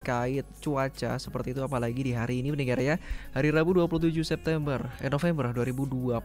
terkait cuaca seperti itu, apalagi di hari ini mendengar ya, hari Rabu 27 November 2024.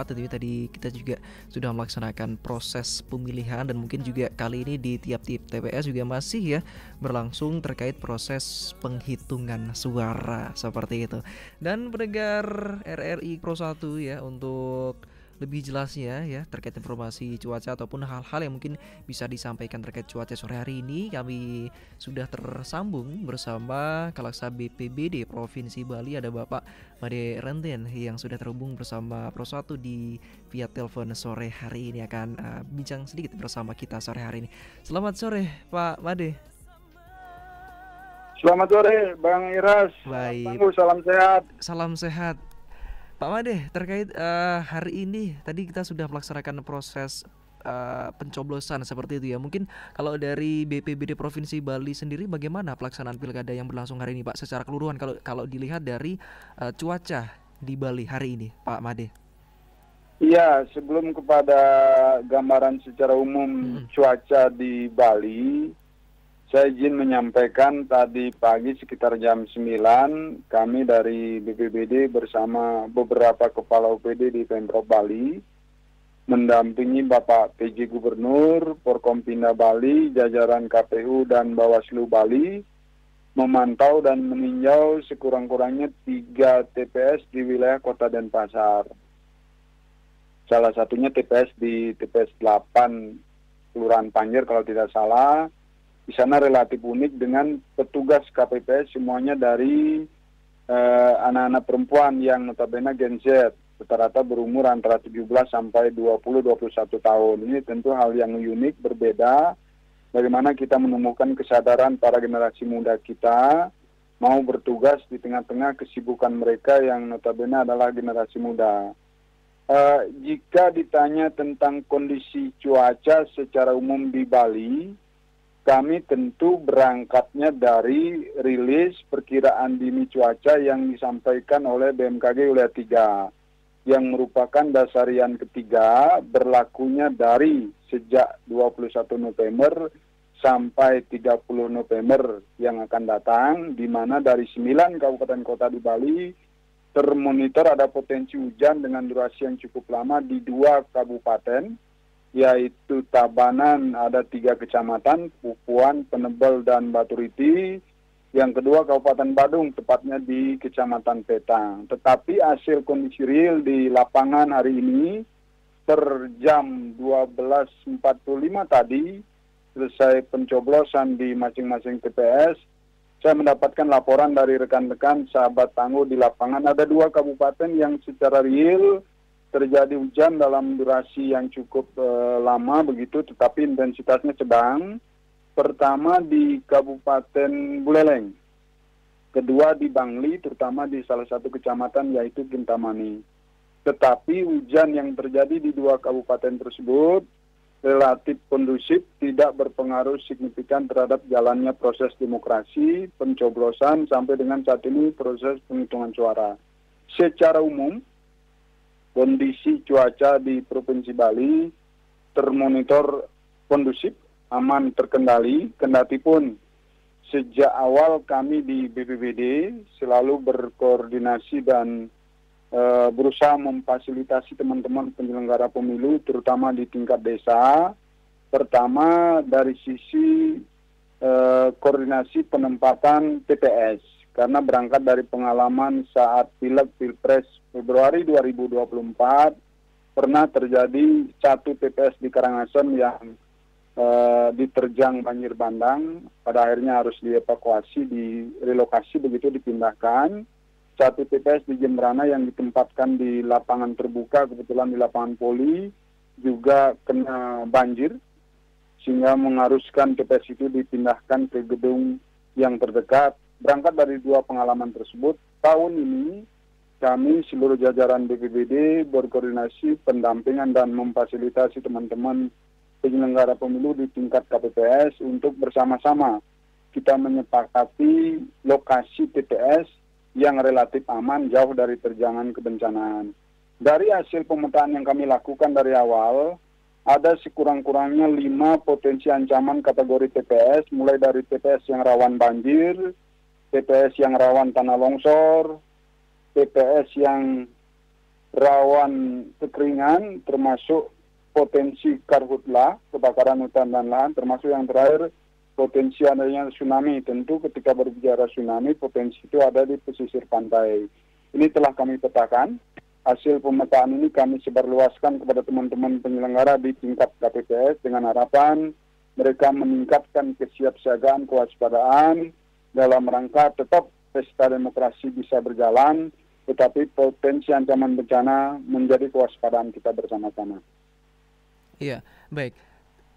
Tentunya tadi kita juga sudah melaksanakan proses pemilihan, dan mungkin juga kali ini di tiap-tiap TPS juga masih ya berlangsung terkait proses penghitungan suara seperti itu. Dan pendengar RRI Pro 1 ya, untuk lebih jelasnya ya terkait informasi cuaca ataupun hal-hal yang mungkin bisa disampaikan terkait cuaca sore hari ini, kami sudah tersambung bersama Kalaksa BPBD Provinsi Bali, ada Bapak Made Renten yang sudah terhubung bersama Pro 1 di via telepon sore hari ini, akan bincang sedikit bersama kita sore hari ini. Selamat sore Pak Made. Selamat sore Bang Iras. Baik. Bangku, salam sehat. Salam sehat. Pak Made, terkait hari ini tadi kita sudah melaksanakan proses pencoblosan seperti itu ya. Mungkin kalau dari BPBD Provinsi Bali sendiri, bagaimana pelaksanaan pilkada yang berlangsung hari ini, Pak? Secara keseluruhan, kalau dilihat dari cuaca di Bali hari ini, Pak Made. Iya, sebelum kepada gambaran secara umum cuaca di Bali, saya izin menyampaikan tadi pagi sekitar jam 9, kami dari BPBD bersama beberapa kepala OPD di Pemprov Bali mendampingi Bapak PJ Gubernur, Forkompinda Bali, jajaran KPU dan Bawaslu Bali memantau dan meninjau sekurang-kurangnya 3 TPS di wilayah Kota Denpasar. Salah satunya TPS di TPS 8 Kelurahan Panjer kalau tidak salah. Di sana relatif unik dengan petugas KPPS semuanya dari anak-anak perempuan yang notabene Gen Z, rata-rata berumur antara 17 sampai 20-21 tahun. Ini tentu hal yang unik, berbeda. Bagaimana kita menemukan kesadaran para generasi muda kita mau bertugas di tengah-tengah kesibukan mereka yang notabene adalah generasi muda. Jika ditanya tentang kondisi cuaca secara umum di Bali, kami tentu berangkatnya dari rilis perkiraan dini cuaca yang disampaikan oleh BMKG wilayah 3, yang merupakan dasarian ketiga berlakunya dari sejak 21 November sampai 30 November yang akan datang, di mana dari 9 kabupaten kota di Bali termonitor ada potensi hujan dengan durasi yang cukup lama di 2 kabupaten, yaitu Tabanan ada 3 kecamatan, Pupuan, Penebel, dan Baturiti. Yang kedua Kabupaten Badung, tepatnya di Kecamatan Petang. Tetapi hasil kondisi real di lapangan hari ini per jam 12.45 tadi, selesai pencoblosan di masing-masing TPS, saya mendapatkan laporan dari rekan-rekan sahabat tangguh di lapangan. Ada 2 kabupaten yang secara real terjadi hujan dalam durasi yang cukup lama begitu, tetapi intensitasnya sedang. Pertama di Kabupaten Buleleng, kedua di Bangli, terutama di salah satu kecamatan yaitu Kintamani. Tetapi hujan yang terjadi di 2 kabupaten tersebut relatif kondusif, tidak berpengaruh signifikan terhadap jalannya proses demokrasi, pencoblosan sampai dengan saat ini proses penghitungan suara. Secara umum, kondisi cuaca di Provinsi Bali termonitor kondusif, aman, terkendali, kendatipun sejak awal kami di BPBD selalu berkoordinasi dan berusaha memfasilitasi teman-teman penyelenggara pemilu, terutama di tingkat desa. Pertama dari sisi koordinasi penempatan TPS, karena berangkat dari pengalaman saat Pilpres Februari 2024, pernah terjadi 1 TPS di Karangasem yang diterjang banjir bandang, pada akhirnya harus dievakuasi, direlokasi begitu, dipindahkan. 1 TPS di Jemberana yang ditempatkan di lapangan terbuka, kebetulan di lapangan poli, juga kena banjir, sehingga mengharuskan TPS itu dipindahkan ke gedung yang terdekat. Berangkat dari 2 pengalaman tersebut, tahun ini kami seluruh jajaran BPBD berkoordinasi pendampingan dan memfasilitasi teman-teman penyelenggara pemilu di tingkat KPPS untuk bersama-sama kita menyepakati lokasi TPS yang relatif aman, jauh dari terjangan kebencanaan. Dari hasil pemetaan yang kami lakukan dari awal, ada sekurang-kurangnya 5 potensi ancaman kategori TPS, mulai dari TPS yang rawan banjir, TPS yang rawan tanah longsor, TPS yang rawan kekeringan, termasuk potensi karhutla, kebakaran hutan dan lahan, termasuk yang terakhir potensi adanya tsunami. Tentu ketika berbicara tsunami, potensi itu ada di pesisir pantai. Ini telah kami petakan. Hasil pemetaan ini kami sebarluaskan kepada teman-teman penyelenggara di tingkat KPPS dengan harapan mereka meningkatkan kesiapsiagaan, kewaspadaan dalam rangka tetap pesta demokrasi bisa berjalan, tetapi potensi ancaman bencana menjadi kewaspadaan kita bersama-sama. Iya, baik.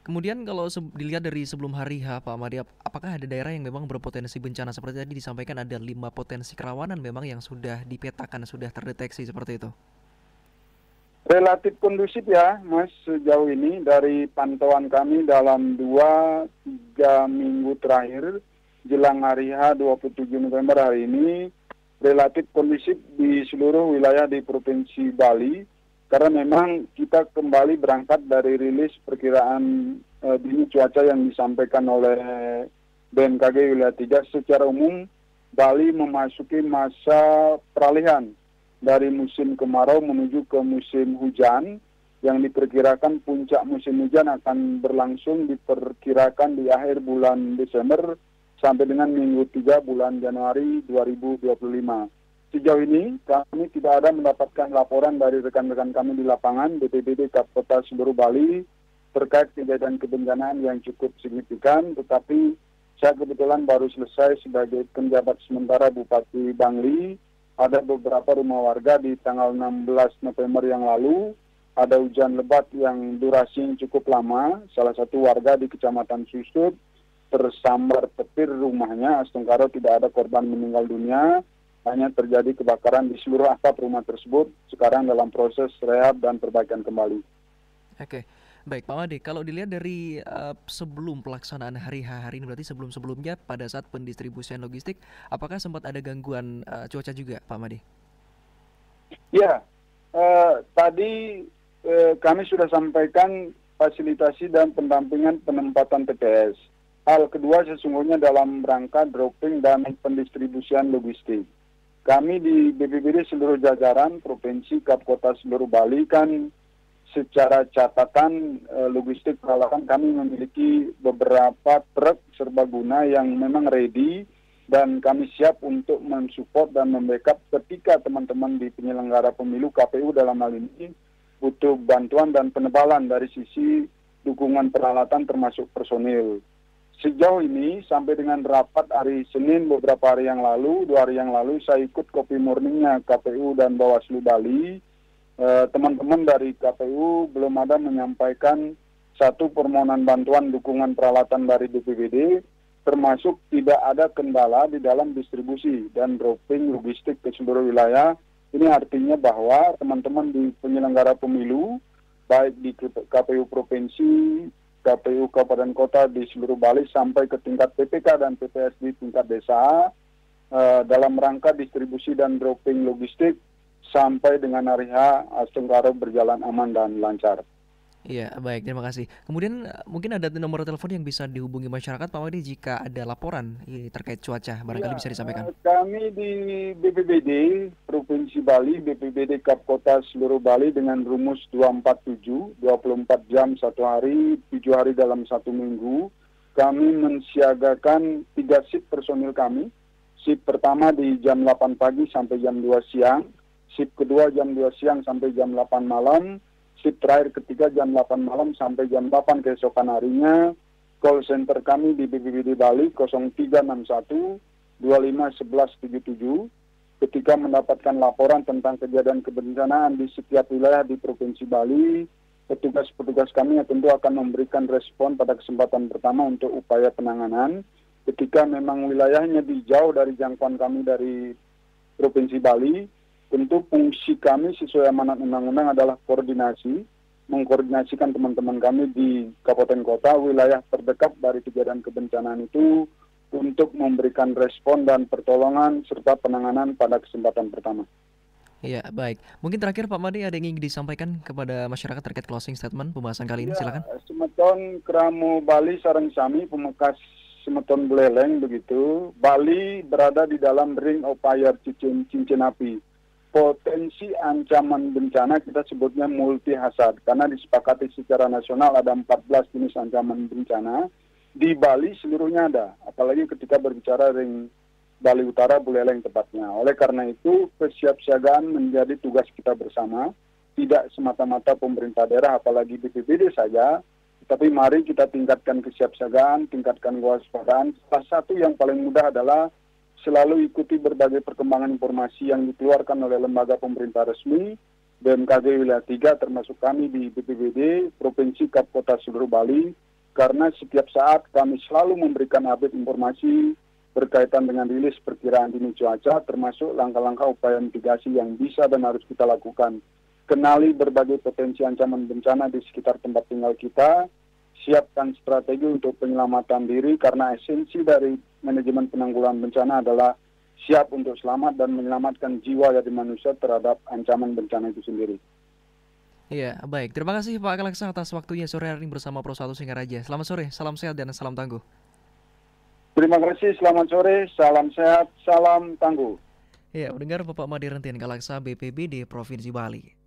Kemudian kalau dilihat dari sebelum hari H, Pak Ahmadi, apakah ada daerah yang memang berpotensi bencana? Seperti tadi disampaikan ada 5 potensi kerawanan memang yang sudah dipetakan, sudah terdeteksi seperti itu. Relatif kondusif ya, Mas, sejauh ini dari pantauan kami dalam 2-3 minggu terakhir, jelang hari H 27 November hari ini, relatif kondusif di seluruh wilayah di Provinsi Bali. Karena memang kita kembali berangkat dari rilis perkiraan dini cuaca yang disampaikan oleh BMKG wilayah 3. Secara umum, Bali memasuki masa peralihan dari musim kemarau menuju ke musim hujan, yang diperkirakan puncak musim hujan akan berlangsung diperkirakan di akhir bulan Desember sampai dengan minggu 3 bulan Januari 2025. Sejauh ini kami tidak ada mendapatkan laporan dari rekan-rekan kami di lapangan BPBD Kota seluruh Bali terkait kejadian kebencanaan yang cukup signifikan, tetapi saya kebetulan baru selesai sebagai penjabat sementara Bupati Bangli. Ada beberapa rumah warga di tanggal 16 November yang lalu, ada hujan lebat yang durasinya cukup lama. Salah satu warga di Kecamatan Susut tersambar petir rumahnya, sementara tidak ada korban meninggal dunia. Hanya terjadi kebakaran di seluruh atap rumah tersebut, sekarang dalam proses rehab dan perbaikan kembali. Oke, baik Pak Made, kalau dilihat dari sebelum pelaksanaan hari H hari ini, berarti sebelum-sebelumnya pada saat pendistribusian logistik, apakah sempat ada gangguan cuaca juga Pak Made? Ya, tadi kami sudah sampaikan fasilitasi dan pendampingan penempatan TPS. Hal kedua sesungguhnya dalam rangka dropping dan pendistribusian logistik. Kami di BPBD seluruh jajaran Provinsi Kota seluruh Bali kan secara catatan logistik peralatan kami memiliki beberapa truk serbaguna yang memang ready dan kami siap untuk mensupport dan membackup ketika teman-teman di penyelenggara pemilu KPU dalam hal ini butuh bantuan dan penebalan dari sisi dukungan peralatan termasuk personil. Sejauh ini sampai dengan rapat hari Senin beberapa hari yang lalu, 2 hari yang lalu saya ikut kopi morningnya KPU dan Bawaslu Bali. Teman-teman dari KPU belum ada menyampaikan satu permohonan bantuan dukungan peralatan dari BPBD, termasuk tidak ada kendala di dalam distribusi dan dropping logistik ke seluruh wilayah. Ini artinya bahwa teman-teman di penyelenggara pemilu, baik di KPU Provinsi, KPU Kabupaten Kota di seluruh Bali sampai ke tingkat PPK dan PPS di tingkat desa dalam rangka distribusi dan dropping logistik sampai dengan hari H Astenggaro berjalan aman dan lancar. Iya, baik, terima kasih. Kemudian mungkin ada nomor telepon yang bisa dihubungi masyarakat Pak Made jika ada laporan terkait cuaca, barangkali bisa disampaikan. Kami di BPBD Provinsi Bali, BPBD Kota seluruh Bali dengan rumus 247, 24 jam 1 hari, 7 hari dalam 1 minggu, kami mensiagakan 3 shift personil kami. Shift pertama di jam 8 pagi sampai jam 2 siang, shift kedua jam 2 siang sampai jam 8 malam, shift terakhir ketiga jam 8 malam sampai jam 8 keesokan harinya. Call center kami di BPBD Bali 0361 251177. Ketika mendapatkan laporan tentang kejadian kebencanaan di setiap wilayah di Provinsi Bali, petugas-petugas kami tentu akan memberikan respon pada kesempatan pertama untuk upaya penanganan. Ketika memang wilayahnya jauh dari jangkauan kami dari Provinsi Bali, tentu fungsi kami sesuai amanat undang-undang adalah koordinasi, mengkoordinasikan teman-teman kami di kabupaten kota, wilayah terdekat dari kejadian kebencanaan itu untuk memberikan respon dan pertolongan serta penanganan pada kesempatan pertama. Iya, baik. Mungkin terakhir Pak Made ada yang ingin disampaikan kepada masyarakat terkait closing statement pembahasan kali ini, Ya, silakan. Semeton Kramo Bali sareng sami pemekas Semeton Buleleng begitu. Bali berada di dalam ring of fire cincin api. Potensi ancaman bencana kita sebutnya multi hazard karena disepakati secara nasional ada 14 jenis ancaman bencana. Di Bali seluruhnya ada, apalagi ketika berbicara ring Bali Utara Buleleng tepatnya. Oleh karena itu kesiapsiagaan menjadi tugas kita bersama, tidak semata-mata pemerintah daerah apalagi BPBD saja, tapi mari kita tingkatkan kesiapsiagaan, tingkatkan kewaspadaan. Salah satu yang paling mudah adalah selalu ikuti berbagai perkembangan informasi yang dikeluarkan oleh lembaga pemerintah resmi, BMKG Wilayah 3 termasuk kami di BPBD, Provinsi Kap Kota seluruh Bali, karena setiap saat kami selalu memberikan update informasi berkaitan dengan rilis perkiraan dini cuaca, termasuk langkah-langkah upaya mitigasi yang bisa dan harus kita lakukan. Kenali berbagai potensi ancaman bencana di sekitar tempat tinggal kita, siapkan strategi untuk penyelamatan diri karena esensi dari manajemen penanggulangan bencana adalah siap untuk selamat dan menyelamatkan jiwa dari manusia terhadap ancaman bencana itu sendiri. Iya, baik. Terima kasih Pak Kaleksa atas waktunya sore hari ini bersama Pro 1 Singaraja. Selamat sore, salam sehat dan salam tangguh. Terima kasih, selamat sore, salam sehat, salam tangguh. Iya, mendengar Bapak Made Rentian Kaleksa BPBD Provinsi Bali.